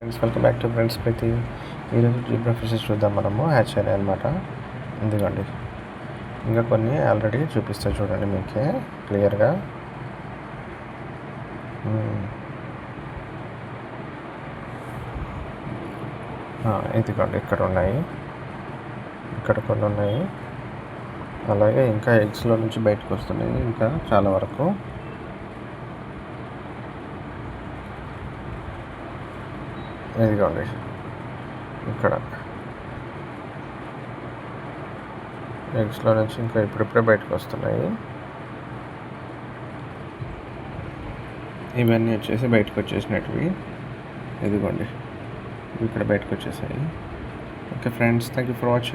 Friends, welcome back to friends ప్రతి ఈరోజు zebra fishes చూద్దాం. మనము హ్యాచ్ అయినాయి అనమాట. ఎందుకండి ఇంకా కొన్ని ఆల్రెడీ చూపిస్తా చూడండి మీకే క్లియర్గా. ఇదిగోండి ఇక్కడ ఉన్నాయి, ఇక్కడ కొన్ని ఉన్నాయి. అలాగే ఇంకా ఎగ్స్లో నుంచి బయటకు వస్తున్నాయి ఇంకా చాలా వరకు. ఇదిగోండి ఇక్కడ ఎగ్స్లో నుంచి ఇంకా ఇప్పుడిప్పుడే బయటకు వస్తున్నాయి. ఇవన్నీ వచ్చేసి బయటకు వచ్చేసినవి. ఇదిగోండి ఇక్కడ బయటకు వచ్చేసాయి. Okay friends, thank you for watching.